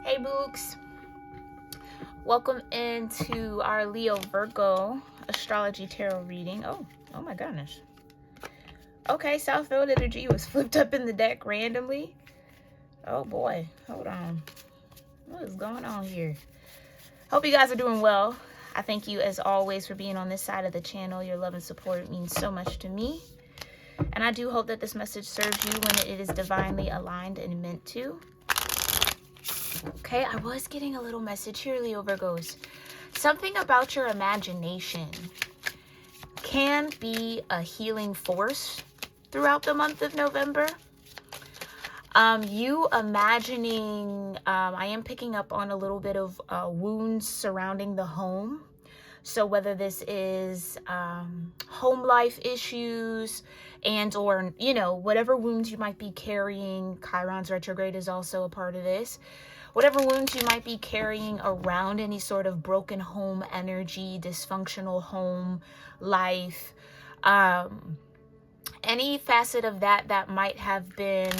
Hey Books, welcome into our Leo-Virgo astrology tarot reading. Oh my goodness. Okay, South Node energy was flipped up in the deck randomly. Oh boy, hold on. What is going on here? Hope you guys are doing well. I thank you as always for being on this side of the channel. Your love and support means so much to me. And I do hope that this message serves you when it is divinely aligned and meant to. Okay, I was getting a little message here, Leo Virgos. Something about your imagination can be a healing force throughout the month of November. You imagining, I am picking up on a little bit of wounds surrounding the home. So whether this is home life issues and or, whatever wounds you might be carrying, Chiron's retrograde is also a part of this. Whatever wounds you might be carrying around, any sort of broken home energy, dysfunctional home life, any facet of that might have been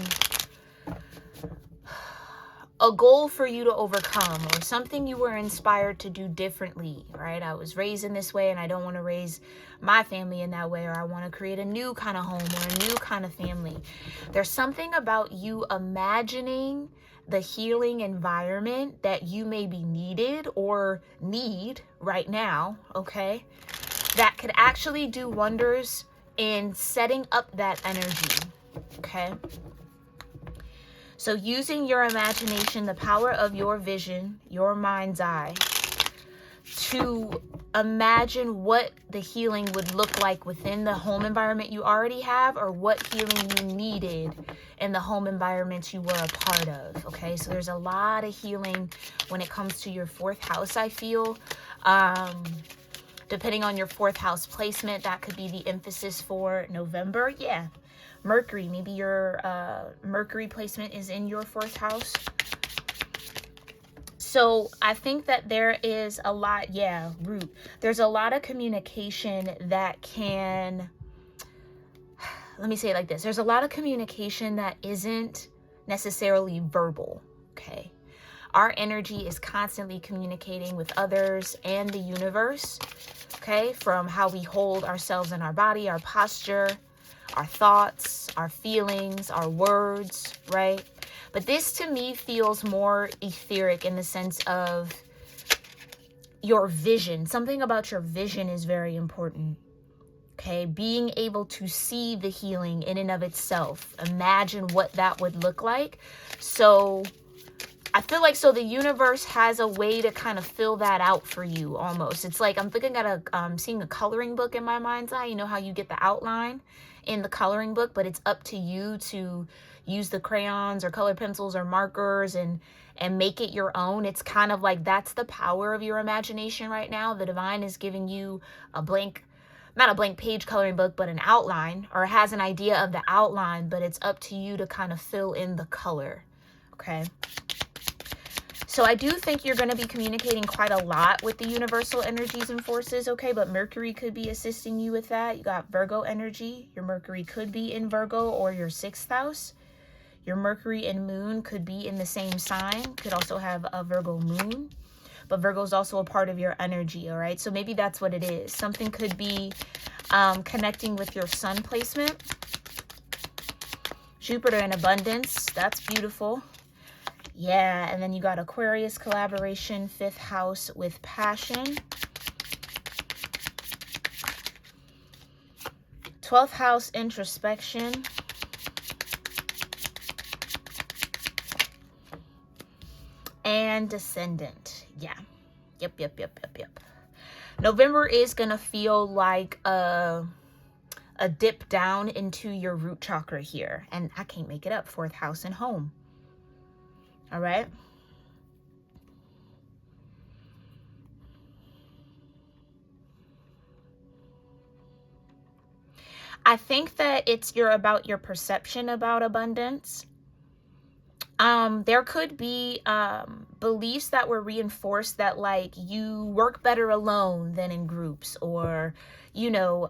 a goal for you to overcome or something you were inspired to do differently, right? I was raised in this way and I don't want to raise my family in that way, or I want to create a new kind of home or a new kind of family. There's something about you imagining the healing environment that you maybe needed or need right now, okay? That could actually do wonders in setting up that energy, okay? So using your imagination, the power of your vision, your mind's eye, to imagine what the healing would look like within the home environment you already have, or what healing you needed in the home environments you were a part of. Okay, so there's a lot of healing when it comes to your fourth house, I feel. Depending on your fourth house placement, that could be the emphasis for November. Yeah. Mercury, maybe your Mercury placement is in your fourth house. So I think that there is a lot, root. There's a lot of communication that can, let me say it like this. There's a lot of communication that isn't necessarily verbal, okay? Our energy is constantly communicating with others and the universe, okay? From how we hold ourselves in our body, our posture, our thoughts, our feelings, our words, right? But this to me feels more etheric in the sense of your vision. Something about your vision is very important, okay? Being able to see the healing in and of itself. Imagine what that would look like. So I feel like the universe has a way to kind of fill that out for you almost. It's like I'm looking at seeing a coloring book in my mind's eye. You know how you get the outline in the coloring book, but it's up to you to use the crayons or color pencils or markers and make it your own. It's kind of like that's the power of your imagination right now. The divine is giving you a blank, not a blank page coloring book, but an outline, or has an idea of the outline, but it's up to you to kind of fill in the color, okay? So I do think you're going to be communicating quite a lot with the universal energies and forces, okay? But Mercury could be assisting you with that. You got Virgo energy. Your Mercury could be in Virgo or your sixth house. Your Mercury and moon could be in the same sign. Could also have a Virgo moon. But Virgo is also a part of your energy, all right? So maybe that's what it is. Something could be connecting with your sun placement. Jupiter in abundance. That's beautiful. Yeah, and then you got Aquarius collaboration, fifth house with passion. 12th house introspection. And descendant. Yeah. Yep. November is going to feel like a dip down into your root chakra here. And I can't make it up. Fourth house and home. All right. I think that it's about your perception about abundance. There could be beliefs that were reinforced that like you work better alone than in groups, or you know,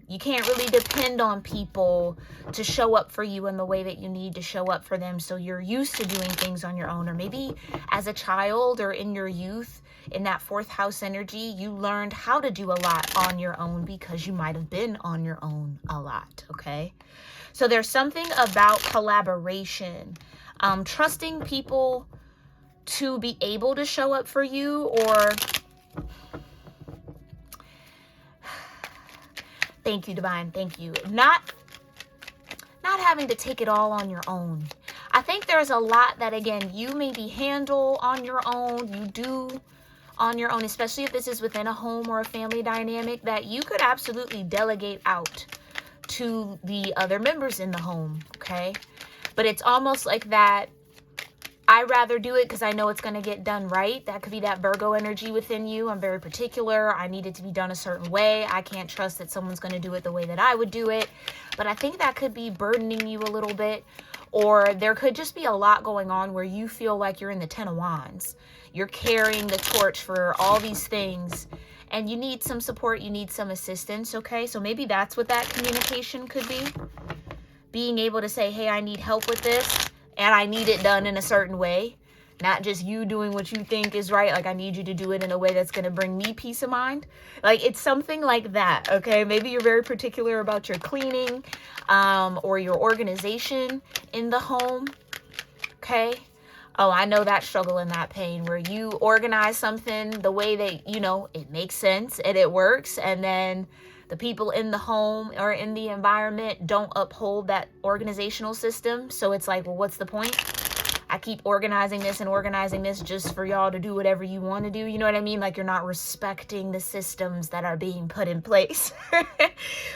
you can't really depend on people to show up for you in the way that you need to show up for them, so you're used to doing things on your own. Or maybe as a child or in your youth, in that fourth house energy, you learned how to do a lot on your own because you might have been on your own a lot. Okay, so there's something about collaboration, trusting people to be able to show up for you, or thank you, divine, thank you, not having to take it all on your own. I think there's a lot that, again, you maybe handle on your own, you do on your own, especially if this is within a home or a family dynamic, that you could absolutely delegate out to the other members in the home. Okay, but it's almost like that I rather do it because I know it's going to get done right. That could be that Virgo energy within you. I'm very particular. I need it to be done a certain way. I can't trust that someone's going to do it the way that I would do it. But I think that could be burdening you a little bit. Or there could just be a lot going on where you feel like you're in the 10 of Wands. You're carrying the torch for all these things, and you need some support. You need some assistance. Okay, so maybe that's what that communication could be. Being able to say, hey, I need help with this, and I need it done in a certain way. Not just you doing what you think is right. Like, I need you to do it in a way that's going to bring me peace of mind. Like, it's something like that, okay? Maybe you're very particular about your cleaning or your organization in the home, okay? Oh, I know that struggle and that pain where you organize something the way that, you know, it makes sense and it works, and then the people in the home or in the environment don't uphold that organizational system. So it's like, well, what's the point? I keep organizing this and organizing this just for y'all to do whatever you want to do. You know what I mean? Like, you're not respecting the systems that are being put in place,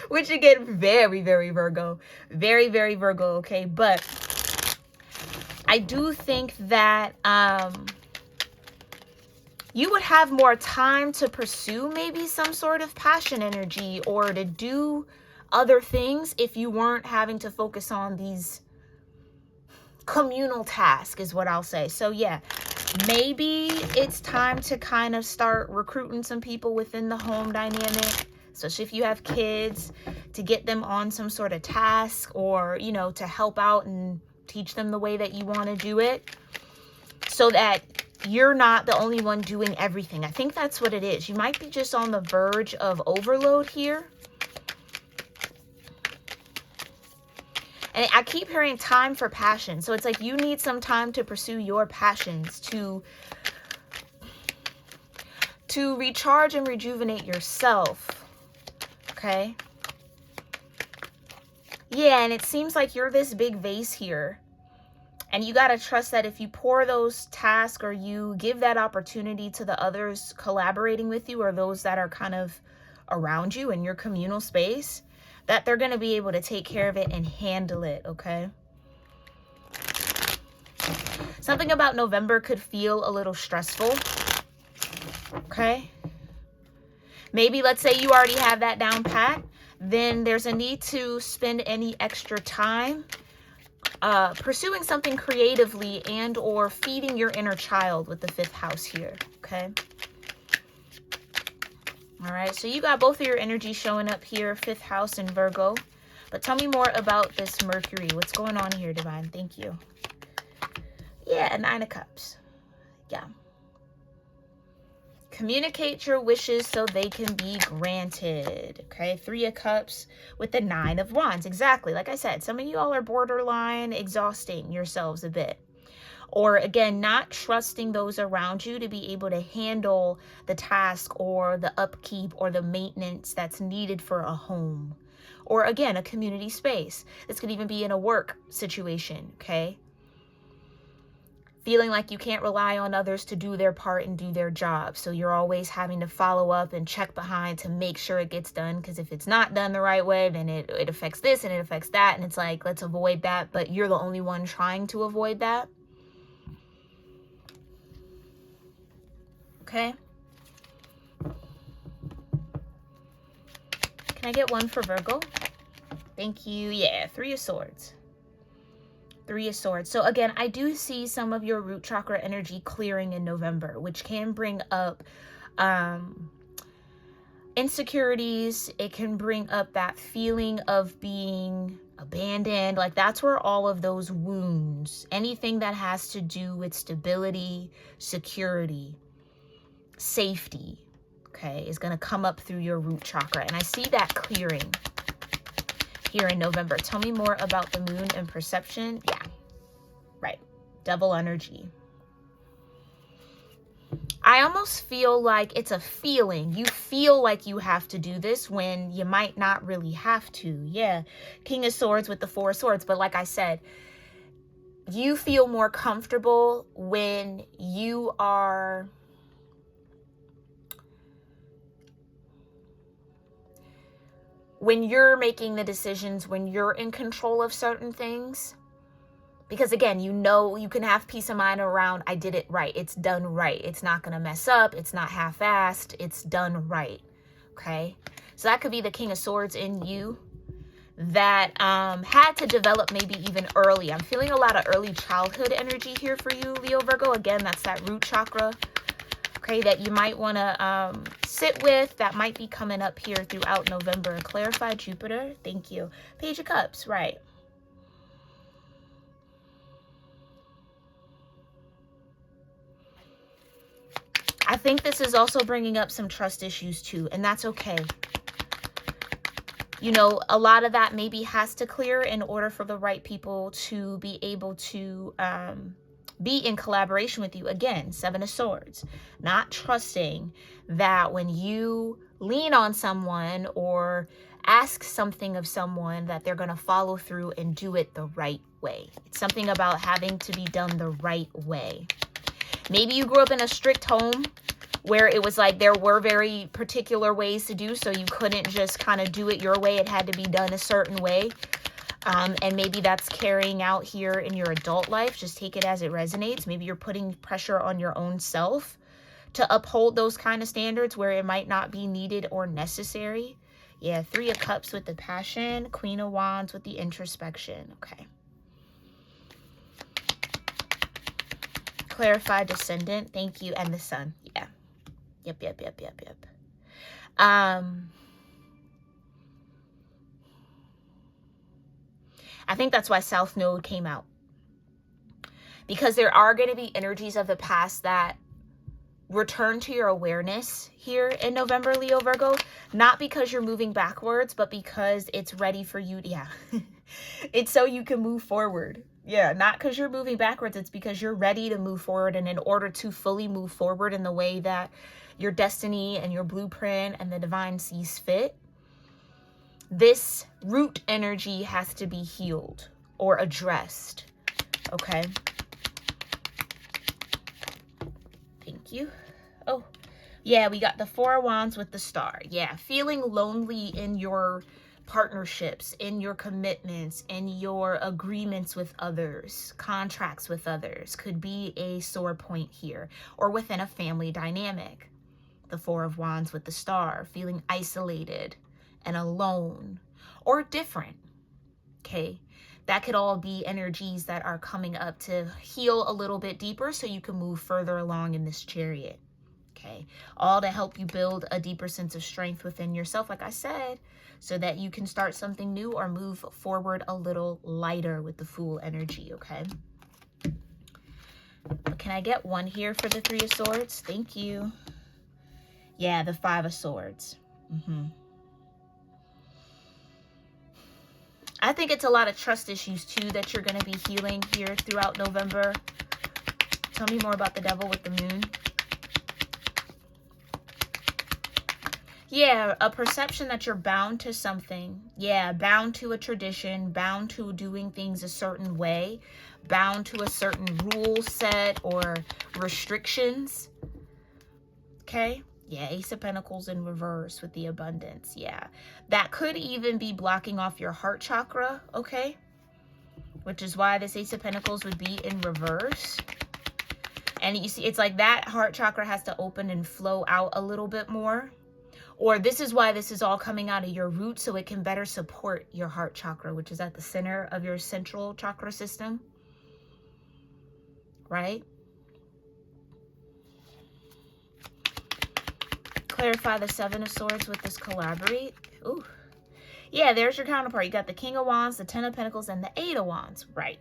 which again, very, very Virgo, very, very Virgo. Okay. But I do think that, you would have more time to pursue maybe some sort of passion energy or to do other things if you weren't having to focus on these communal tasks, is what I'll say. So yeah, maybe it's time to kind of start recruiting some people within the home dynamic, especially if you have kids, to get them on some sort of task, or, you know, to help out and teach them the way that you want to do it, so that you're not the only one doing everything. I think that's what it is. You might be just on the verge of overload here. And I keep hearing time for passion. So it's like you need some time to pursue your passions, to recharge and rejuvenate yourself. Okay? Yeah, and it seems like you're this big vase here. And you got to trust that if you pour those tasks, or you give that opportunity to the others collaborating with you, or those that are kind of around you in your communal space, that they're going to be able to take care of it and handle it, okay? Something about November could feel a little stressful, okay? Maybe, let's say you already have that down pat, then there's a need to spend any extra time pursuing something creatively and or feeding your inner child with the 5th house here, okay? All right, so you got both of your energy showing up here, 5th house and Virgo. But tell me more about this Mercury. What's going on here, divine? Thank you. Yeah, 9 of Cups. Yeah. Communicate your wishes so they can be granted. Okay, 3 of Cups with the 9 of Wands. Exactly. Like I said, some of y'all are borderline exhausting yourselves a bit. Or again, not trusting those around you to be able to handle the task or the upkeep or the maintenance that's needed for a home. Or again, a community space. This could even be in a work situation, okay? Feeling like you can't rely on others to do their part and do their job. So you're always having to follow up and check behind to make sure it gets done. Because if it's not done the right way, then it affects this and it affects that. And it's like, let's avoid that. But you're the only one trying to avoid that. Okay. Can I get one for Virgo? Thank you. Yeah, 3 of Swords. Three of Swords. So again, I do see some of your root chakra energy clearing in November, which can bring up insecurities. It can bring up that feeling of being abandoned. Like that's where all of those wounds, anything that has to do with stability, security, safety, okay, is going to come up through your root chakra. And I see that clearing here in November. Tell me more about the moon and perception. Yeah, right. Devil energy. I almost feel like it's a feeling. You feel like you have to do this when you might not really have to. Yeah, King of Swords with the Four of Swords. But like I said, you feel more comfortable when you are when you're making the decisions, when you're in control of certain things. Because again, you know, you can have peace of mind around, I did it right. It's done right. It's not going to mess up. It's not half-assed. It's done right. Okay. So that could be the King of Swords in you that had to develop maybe even early. I'm feeling a lot of early childhood energy here for you, Leo Virgo. Again, that's that root chakra. Okay, that you might want to sit with. That might be coming up here throughout November. Clarify Jupiter. Thank you. Page of Cups. Right. I think this is also bringing up some trust issues too, and that's okay. You know, a lot of that maybe has to clear in order for the right people to be able to be in collaboration with you. Again, Seven of Swords. Not trusting that when you lean on someone or ask something of someone that they're going to follow through and do it the right way. It's something about having to be done the right way. Maybe you grew up in a strict home where it was like there were very particular ways to do, so you couldn't just kind of do it your way. It had to be done a certain way. And maybe that's carrying out here in your adult life. Just take it as it resonates. Maybe you're putting pressure on your own self to uphold those kind of standards where it might not be needed or necessary. Yeah, Three of Cups with the passion, Queen of Wands with the introspection. Okay. Clarify descendant. Thank you. And the sun. Yeah. Yep. I think that's why South Node came out. Because there are going to be energies of the past that return to your awareness here in November, Leo Virgo. Not because you're moving backwards, but because it's ready for you. Yeah. It's so you can move forward. Yeah, not because you're moving backwards. It's because you're ready to move forward. And in order to fully move forward in the way that your destiny and your blueprint and the divine sees fit, this root energy has to be healed or addressed. Okay. Thank you. Oh, yeah, we got the Four of Wands with the star. Yeah, feeling lonely in your partnerships, in your commitments, in your agreements with others, contracts with others could be a sore point here, or within a family dynamic. The Four of Wands with the star, feeling isolated and alone or different. Okay, that could all be energies that are coming up to heal a little bit deeper so you can move further along in this chariot. Okay, all to help you build a deeper sense of strength within yourself, like I said, so that you can start something new or move forward a little lighter with the Fool energy. Okay, can I get one here for the Three of Swords? Thank you. Yeah, the Five of Swords. I think it's a lot of trust issues too that you're going to be healing here throughout November. Tell me more about the Devil with the Moon. Yeah, a perception that you're bound to something. Yeah, bound to a tradition, bound to doing things a certain way, bound to a certain rule set or restrictions. Okay. Yeah, Ace of Pentacles in reverse with the abundance. Yeah, that could even be blocking off your heart chakra, okay? Which is why this Ace of Pentacles would be in reverse. And you see, it's like that heart chakra has to open and flow out a little bit more. Or this is why this is all coming out of your root, so it can better support your heart chakra, which is at the center of your central chakra system. right? Clarify the Seven of Swords with this collaborate. Ooh. Yeah, there's your counterpart. You got the King of Wands, the Ten of Pentacles, and the Eight of Wands. Right.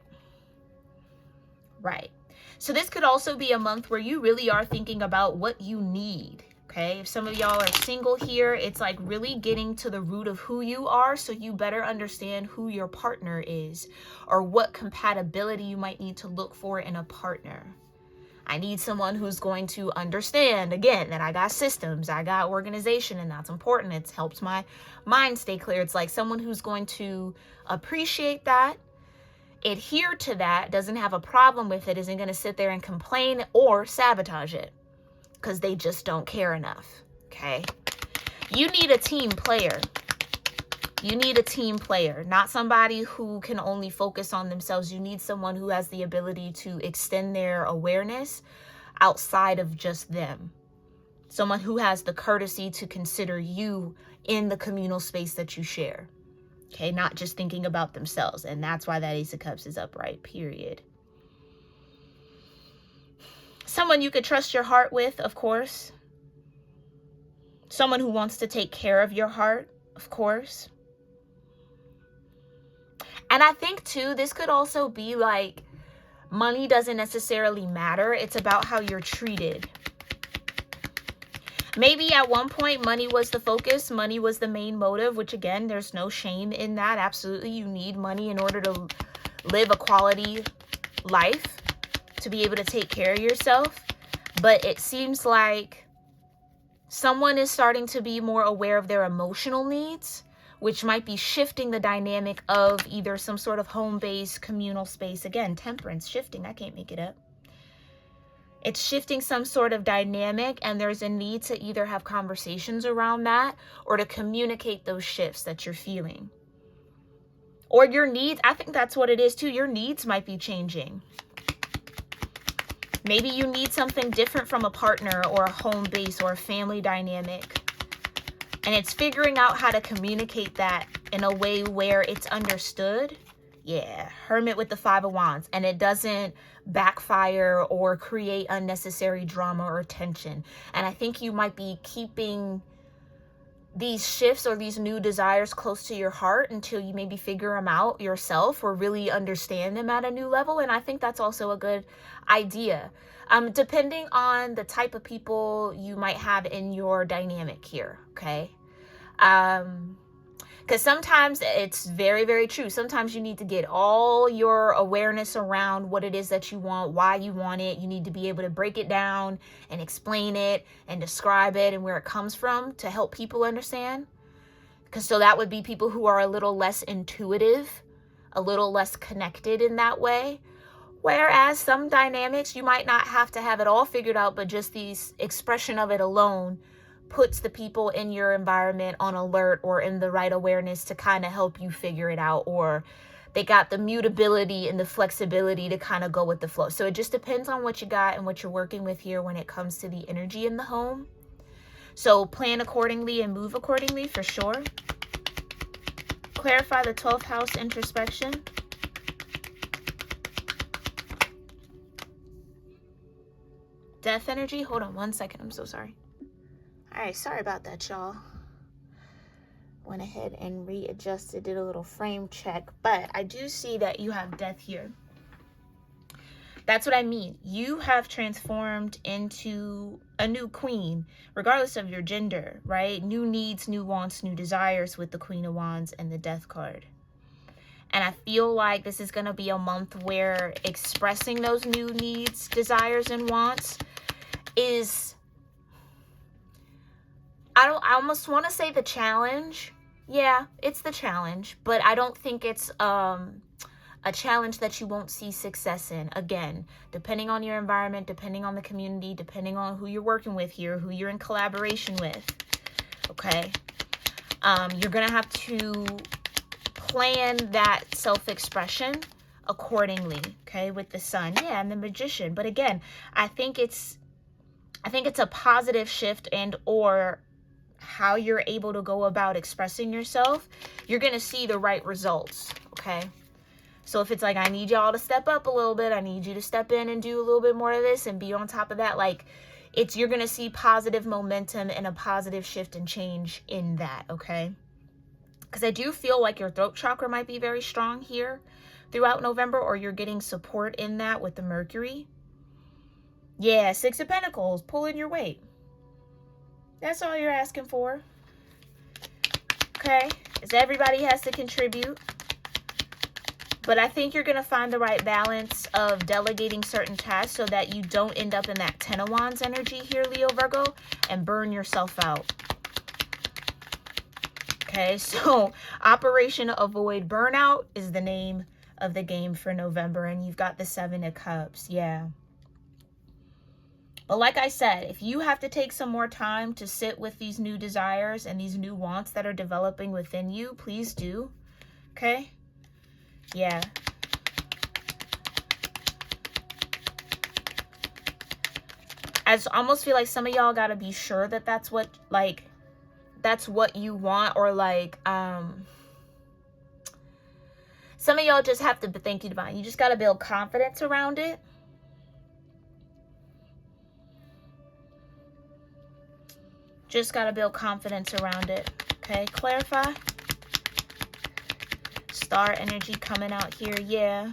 Right. So this could also be a month where you really are thinking about what you need. Okay. If some of y'all are single here, it's like really getting to the root of who you are so you better understand who your partner is or what compatibility you might need to look for in a partner. I need someone who's going to understand, again, that I got systems, I got organization, and that's important. It helps my mind stay clear. It's like someone who's going to appreciate that, adhere to that, doesn't have a problem with it, isn't going to sit there and complain or sabotage it because they just don't care enough, okay? You need a team player. You need a team player, not somebody who can only focus on themselves. You need someone who has the ability to extend their awareness outside of just them. Someone who has the courtesy to consider you in the communal space that you share. Okay, not just thinking about themselves. And that's why that Ace of Cups is upright, period. Someone you could trust your heart with, of course. Someone who wants to take care of your heart, of course. And I think, too, this could also be like money doesn't necessarily matter. It's about how you're treated. Maybe at one point, money was the focus. Money was the main motive, which, again, there's no shame in that. Absolutely, you need money in order to live a quality life, to be able to take care of yourself. But it seems like someone is starting to be more aware of their emotional needs, which might be shifting the dynamic of either some sort of home-based communal space. Again, temperance, shifting. I can't make it up. It's shifting some sort of dynamic, and there's a need to either have conversations around that or to communicate those shifts that you're feeling. Or your needs. I think that's what it is, too. Your needs might be changing. Maybe you need something different from a partner or a home base or a family dynamic. And it's figuring out how to communicate that in a way where it's understood. Yeah, Hermit with the Five of Wands. And it doesn't backfire or create unnecessary drama or tension. And I think you might be keeping these shifts or these new desires close to your heart until you maybe figure them out yourself or really understand them at a new level. And I think that's also a good idea. Depending on the type of people you might have in your dynamic here, okay? Because sometimes it's very, very true. Sometimes you need to get all your awareness around what it is that you want, why you want it. You need to be able to break it down and explain it and describe it and where it comes from to help people understand. Because so that would be people who are a little less intuitive, a little less connected in that way. Whereas some dynamics, you might not have to have it all figured out, but just the expression of it alone puts the people in your environment on alert or in the right awareness to kind of help you figure it out, or they got the mutability and the flexibility to kind of go with the flow. So it just depends on what you got and what you're working with here when it comes to the energy in the home. So plan accordingly and move accordingly for sure. Clarify the 12th house introspection. Death energy. Hold on one second. I'm so sorry. All right. Sorry about that, y'all. Went ahead and readjusted, did a little frame check. But I do see that you have death here. That's what I mean. You have transformed into a new queen, regardless of your gender, right? New needs, new wants, new desires with the Queen of Wands and the Death card. And I feel like this is going to be a month where expressing those new needs, desires, and wants is, I almost want to say the challenge. Yeah, it's the challenge, but I don't think it's a challenge that you won't see success in. Again, depending on your environment, depending on the community, depending on who you're working with here, who you're in collaboration with. Okay. You're going to have to plan that self-expression accordingly, okay, with the Sun, yeah, and the Magician. But again, I think it's a positive shift, and or how you're able to go about expressing yourself, you're going to see the right results, okay? So if it's like, I need y'all to step up a little bit, I need you to step in and do a little bit more of this and be on top of that, like, you're going to see positive momentum and a positive shift and change in that, okay? Because I do feel like your throat chakra might be very strong here throughout November, or you're getting support in that with the Mercury. Yeah, Six of Pentacles, pulling your weight. That's all you're asking for. Okay, because everybody has to contribute. But I think you're going to find the right balance of delegating certain tasks so that you don't end up in that Ten of Wands energy here, Leo Virgo, and burn yourself out. Okay, so Operation Avoid Burnout is the name of the game for November, and you've got the Seven of Cups. Yeah. But like I said, if you have to take some more time to sit with these new desires and these new wants that are developing within you, please do. Okay? Yeah. I just almost feel like some of y'all got to be sure that that's what, like, that's what you want, or like, some of y'all just have to, thank you, Divine. You just got to build confidence around it. Just got to build confidence around it. Okay, clarify. Star energy coming out here. Yeah.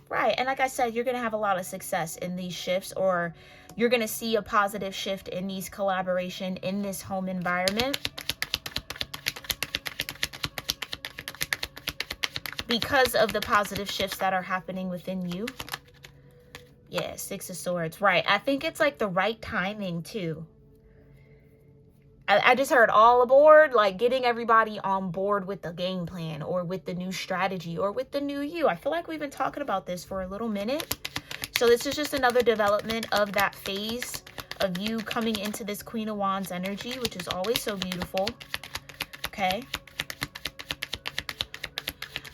Right. And like I said, you're going to have a lot of success in these shifts, or you're going to see a positive shift in these collaboration in this home environment. Because of the positive shifts that are happening within you. Yeah, Six of Swords. Right. I think it's like the right timing too. I just heard all aboard, like getting everybody on board with the game plan, or with the new strategy, or with the new you. I feel like we've been talking about this for a little minute. So this is just another development of that phase of you coming into this Queen of Wands energy, which is always so beautiful. Okay.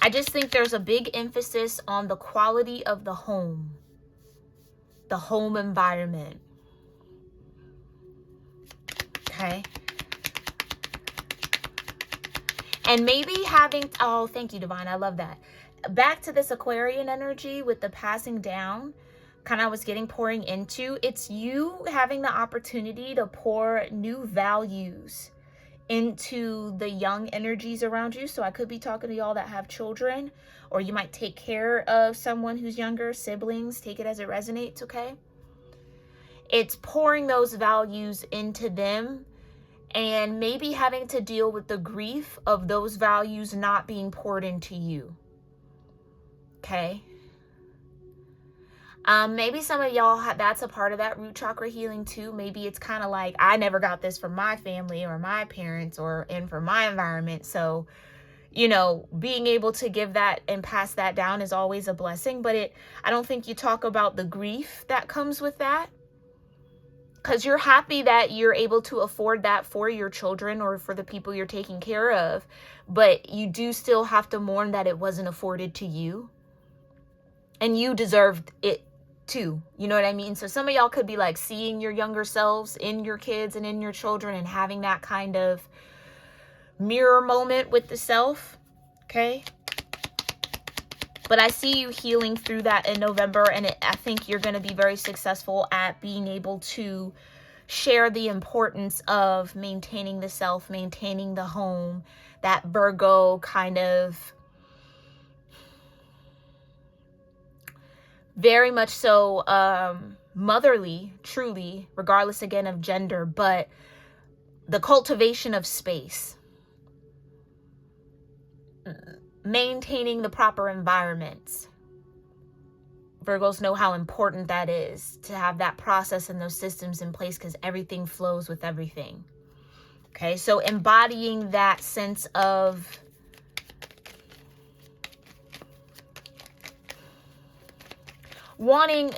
I just think there's a big emphasis on the quality of the home environment. Okay. And maybe having, oh, thank you, Divine. I love that. Back to this Aquarian energy with the passing down, kind of was getting pouring into. It's you having the opportunity to pour new values into the young energies around you. So I could be talking to y'all that have children, or you might take care of someone who's younger, siblings. Take it as it resonates, okay? It's pouring those values into them, and maybe having to deal with the grief of those values not being poured into you. Okay. Maybe some of y'all, that's a part of that root chakra healing too. Maybe it's kind of like, I never got this from my family or my parents and from my environment. So, you know, being able to give that and pass that down is always a blessing. But I don't think you talk about the grief that comes with that. Because you're happy that you're able to afford that for your children or for the people you're taking care of. But you do still have to mourn that it wasn't afforded to you. And you deserved it too. You know what I mean? So some of y'all could be like seeing your younger selves in your kids and in your children, and having that kind of mirror moment with the self. Okay. But I see you healing through that in November, and I think you're going to be very successful at being able to share the importance of maintaining the self, maintaining the home, that Virgo kind of very much so motherly, truly, regardless again of gender, but the cultivation of space. Maintaining the proper environments. Virgos know how important that is, to have that process and those systems in place, because everything flows with everything. Okay, so embodying that sense of wanting,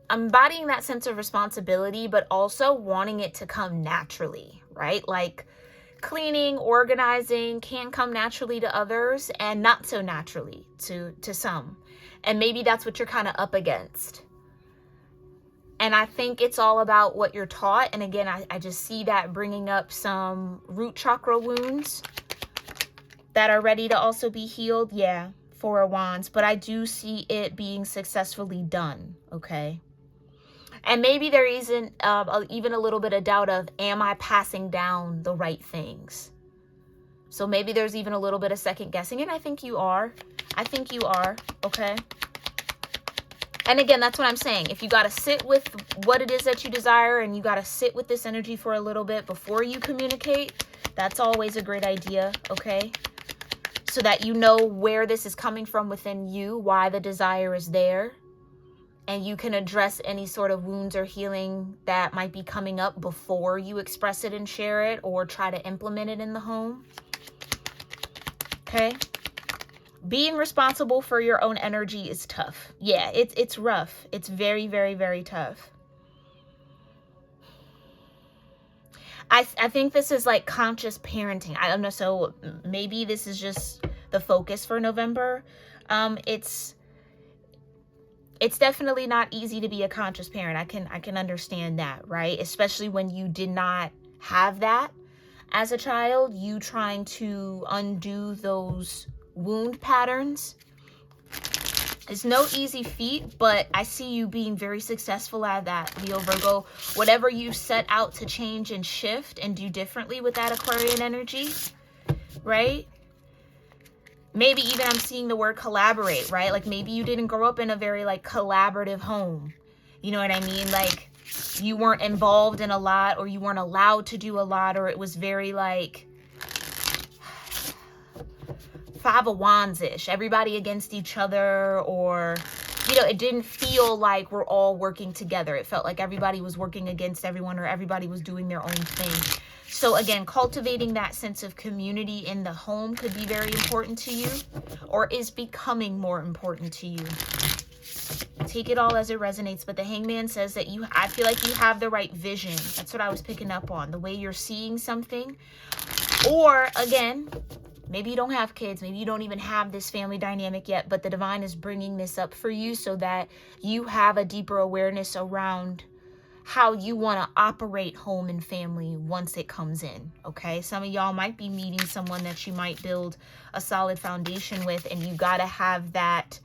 embodying that sense of responsibility, but also wanting it to come naturally, right? Like, cleaning, organizing can come naturally to others and not so naturally to some. And maybe that's what you're kind of up against. And I think it's all about what you're taught. And again, I just see that bringing up some root chakra wounds. that are ready to also be healed. Yeah, Four of Wands, but I do see it being successfully done, okay? And maybe there isn't even a little bit of doubt of, am I passing down the right things? So maybe there's even a little bit of second guessing, and I think you are. I think you are, okay? And again, that's what I'm saying. If you got to sit with what it is that you desire, and you got to sit with this energy for a little bit before you communicate, that's always a great idea, okay? So that you know where this is coming from within you, why the desire is there, and you can address any sort of wounds or healing that might be coming up before you express it and share it, or try to implement it in the home. Okay? Being responsible for your own energy is tough. Yeah, it's rough. It's very, very, very tough. I think this is like conscious parenting. I don't know, so maybe this is just the focus for November. It's definitely not easy to be a conscious parent. I can understand that, right? Especially when you did not have that as a child, you trying to undo those wound patterns. It's no easy feat, but I see you being very successful at that, Leo Virgo. Whatever you set out to change and shift and do differently with that Aquarian energy, right? Maybe even I'm seeing the word collaborate, right? Like maybe you didn't grow up in a very like collaborative home. You know what I mean? Like you weren't involved in a lot, or you weren't allowed to do a lot, or it was very like Five of Wands-ish, everybody against each other, or, you know, it didn't feel like we're all working together. It felt like everybody was working against everyone, or everybody was doing their own thing. So again, cultivating that sense of community in the home could be very important to you, or is becoming more important to you. Take it all as it resonates. But the Hangman says that I feel like you have the right vision. That's what I was picking up on, the way you're seeing something. Or again, maybe you don't have kids, maybe you don't even have this family dynamic yet, but the divine is bringing this up for you so that you have a deeper awareness around how you want to operate home and family once it comes in, okay? Some of y'all might be meeting someone that you might build a solid foundation with, and you got to have that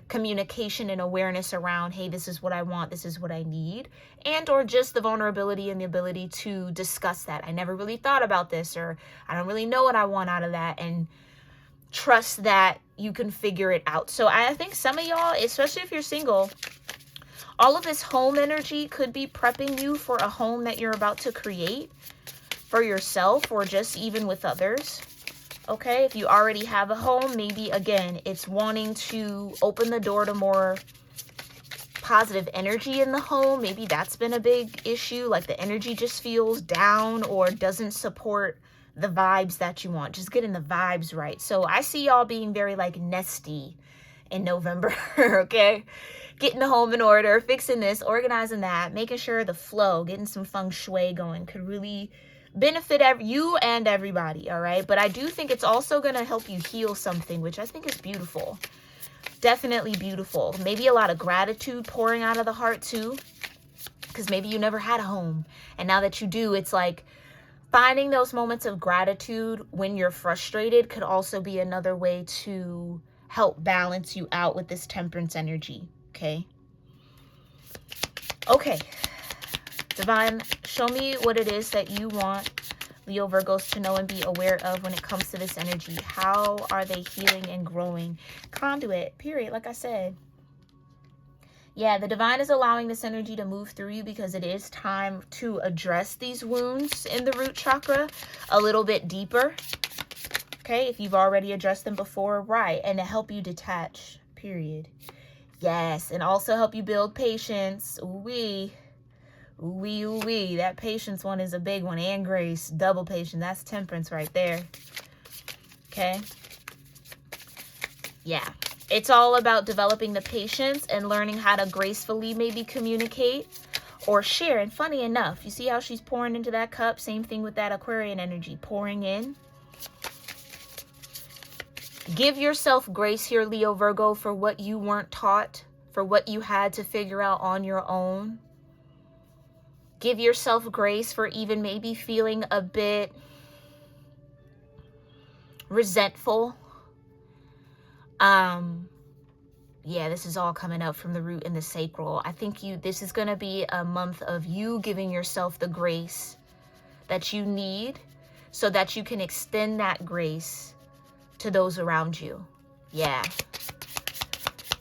communication and awareness around, hey, this is what I want, this is what I need, and or just the vulnerability and the ability to discuss that. I never really thought about this, or I don't really know what I want out of that, and trust that you can figure it out. So I think some of y'all, especially if you're single, all of this home energy could be prepping you for a home that you're about to create for yourself, or just even with others. Okay, if you already have a home, maybe again, it's wanting to open the door to more positive energy in the home. Maybe that's been a big issue, like the energy just feels down or doesn't support the vibes that you want. Just getting the vibes right. So I see y'all being very like nesty in November, okay? Getting the home in order, fixing this, organizing that, making sure the flow, getting some feng shui going could really benefit you and everybody, all right? But I do think it's also going to help you heal something, which I think is beautiful. Definitely beautiful. Maybe a lot of gratitude pouring out of the heart too, because maybe you never had a home, and now that you do, it's like finding those moments of gratitude when you're frustrated could also be another way to help balance you out with this temperance energy. Okay, divine, show me what it is that you want Leo Virgos to know and be aware of when it comes to this energy. How are they healing and growing? Conduit, period, like I said. Yeah, the divine is allowing this energy to move through you because it is time to address these wounds in the root chakra a little bit deeper. Okay, if you've already addressed them before, right, and to help you detach, period. Yes, and also help you build patience. Ooh-wee. Ooh-wee, ooh-wee. That patience one is a big one. And grace, double patience. That's temperance right there. Okay. Yeah. It's all about developing the patience and learning how to gracefully maybe communicate or share. And funny enough, you see how she's pouring into that cup? Same thing with that Aquarian energy. Pouring in. Give yourself grace here, Leo Virgo, for what you weren't taught, for what you had to figure out on your own. Give yourself grace for even maybe feeling a bit resentful. Yeah, this is all coming up from the root and the sacral. I think this is going to be a month of you giving yourself the grace that you need so that you can extend that grace to those around you. Yeah.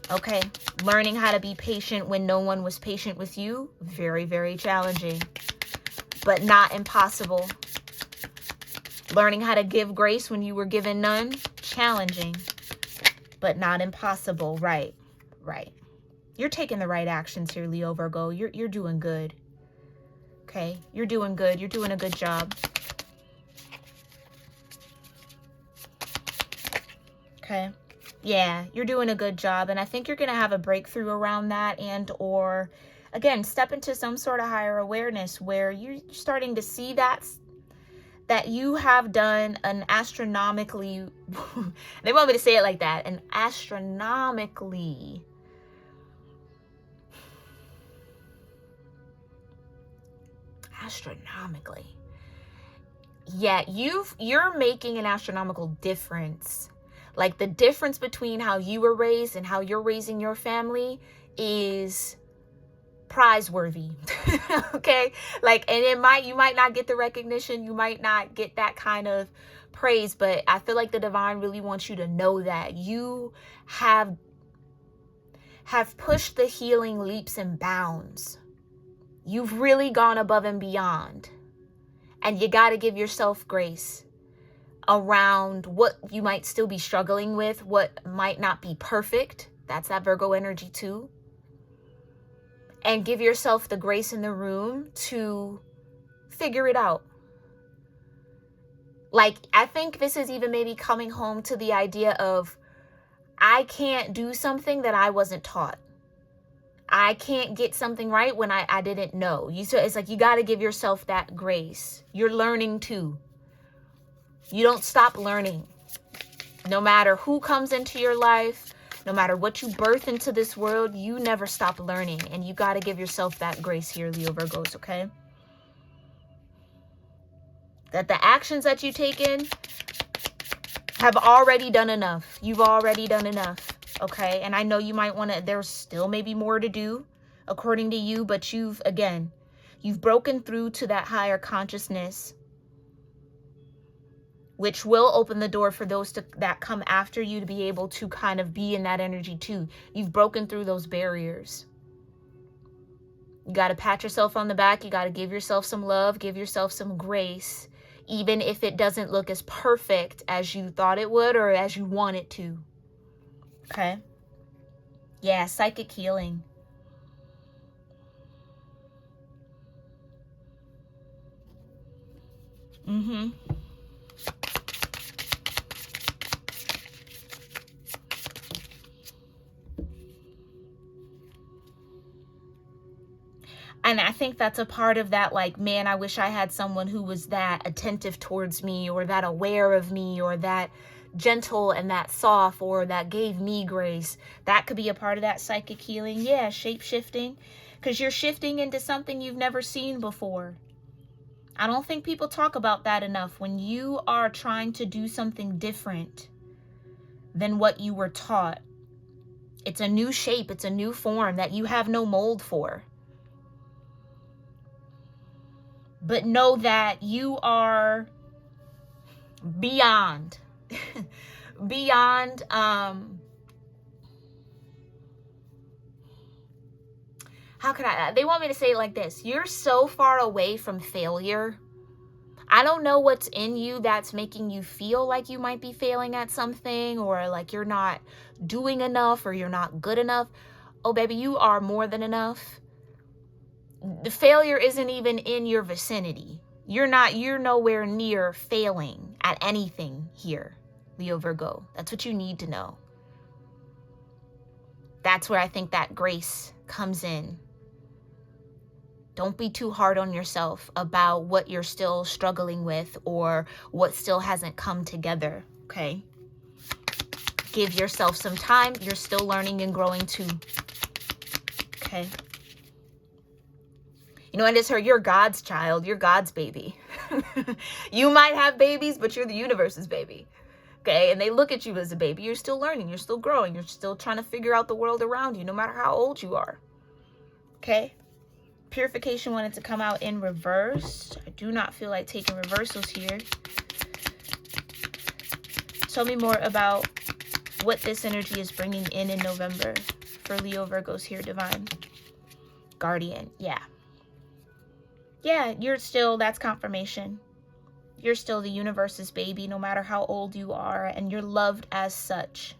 Okay. Learning how to be patient when no one was patient with you. Very, very challenging, but not impossible. Learning how to give grace when you were given none. Challenging, but not impossible. Right. Right. You're taking the right actions here, Leo Virgo. You're doing good. Okay. You're doing good. You're doing a good job. Okay. Yeah, you're doing a good job. And I think you're going to have a breakthrough around that, and or again, step into some sort of higher awareness where you're starting to see that you have done an astronomically, they want me to say it like that, an astronomically yeah, you're making an astronomical difference. Like the difference between how you were raised and how you're raising your family is prizeworthy. Okay, like, and you might not get the recognition, you might not get that kind of praise, but I feel like the divine really wants you to know that you have pushed the healing leaps and bounds. You've really gone above and beyond, and you got to give yourself grace around what you might still be struggling with, what might not be perfect. That's that Virgo energy too. And give yourself the grace in the room to figure it out. Like, I think this is even maybe coming home to the idea of, I can't do something that I wasn't taught. I can't get something right when I didn't know. So it's like you got to give yourself that grace. You're learning too. You don't stop learning. No matter who comes into your life, no matter what you birth into this world, you never stop learning. And you got to give yourself that grace here, Leo Virgos, okay? That the actions that you taken have already done enough. You've already done enough, okay? And I know you might want to, there's still maybe more to do according to you, but you've broken through to that higher consciousness, which will open the door for those that come after you to be able to kind of be in that energy too. You've broken through those barriers. You got to pat yourself on the back. You got to give yourself some love, give yourself some grace, even if it doesn't look as perfect as you thought it would or as you want it to. Okay? Yeah, psychic healing. Mm-hmm. And I think that's a part of that, like, man, I wish I had someone who was that attentive towards me, or that aware of me, or that gentle and that soft, or that gave me grace. That could be a part of that psychic healing. Yeah, shape-shifting, because you're shifting into something you've never seen before. I don't think people talk about that enough. When you are trying to do something different than what you were taught, it's a new shape, it's a new form that you have no mold for. But know that you are beyond, beyond, how could they want me to say it like this. You're so far away from failure. I don't know what's in you that's making you feel like you might be failing at something, or like you're not doing enough, or you're not good enough. Oh, baby, you are more than enough. The failure isn't even in your vicinity. You're nowhere near failing at anything here, Leo Virgo. That's what you need to know. That's where I think that grace comes in. Don't be too hard on yourself about what you're still struggling with or what still hasn't come together, okay? Give yourself some time. You're still learning and growing too, okay? You know, and it's her, you're God's child. You're God's baby. You might have babies, but you're the universe's baby. Okay, and they look at you as a baby. You're still learning, you're still growing, you're still trying to figure out the world around you, no matter how old you are. Okay, purification wanted to come out in reverse. I do not feel like taking reversals here. Tell me more about what this energy is bringing in November for Leo Virgos here, divine. Guardian, yeah, you're still, that's confirmation. You're still the universe's baby, no matter how old you are, and you're loved as such.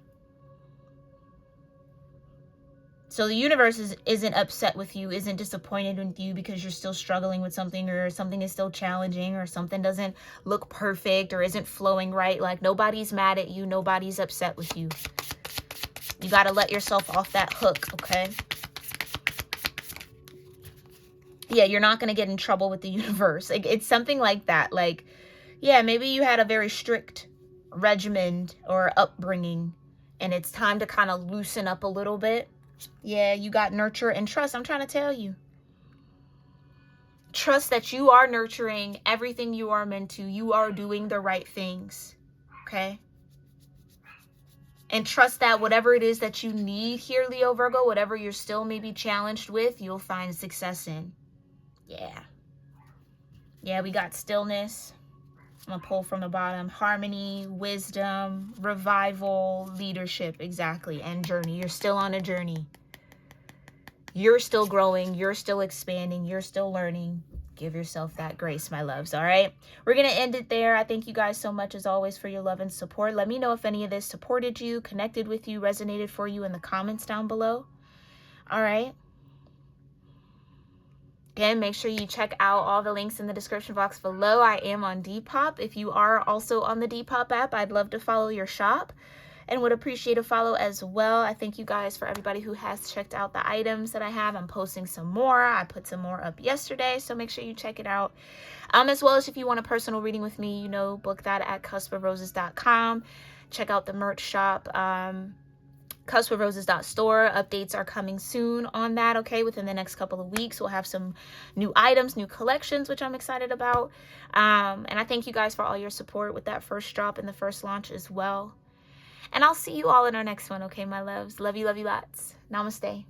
So the universe isn't upset with you, isn't disappointed with you because you're still struggling with something, or something is still challenging, or something doesn't look perfect or isn't flowing right. Like, nobody's mad at you, nobody's upset with you. You got to let yourself off that hook, okay? Yeah, you're not going to get in trouble with the universe. Like, it's something like that. Like, yeah, maybe you had a very strict regimen or upbringing, and it's time to kind of loosen up a little bit. Yeah, you got nurture and trust. I'm trying to tell you. Trust that you are nurturing everything you are meant to. You are doing the right things, okay? And trust that whatever it is that you need here, Leo Virgo, whatever you're still maybe challenged with, you'll find success in. Yeah. Yeah, we got stillness. I'm going to pull from the bottom. Harmony, wisdom, revival, leadership. Exactly. And journey. You're still on a journey. You're still growing. You're still expanding. You're still learning. Give yourself that grace, my loves. All right. We're going to end it there. I thank you guys so much, as always, for your love and support. Let me know if any of this supported you, connected with you, resonated for you in the comments down below. All right. Again, make sure you check out all the links in the description box below. I am on Depop. If you are also on the Depop app, I'd love to follow your shop and would appreciate a follow as well. I thank you guys for everybody who has checked out the items that I have. I'm posting some more. I put some more up yesterday, so make sure you check it out. As well as if you want a personal reading with me, you know, book that at cusproses.com. Check out the merch shop. cusproses.store. Updates are coming soon on that, okay? Within the next couple of weeks, we'll have some new items, new collections, which I'm excited about. And I thank you guys for all your support with that first drop and the first launch as well. And I'll see you all in our next one, okay, my loves? Love you lots. Namaste.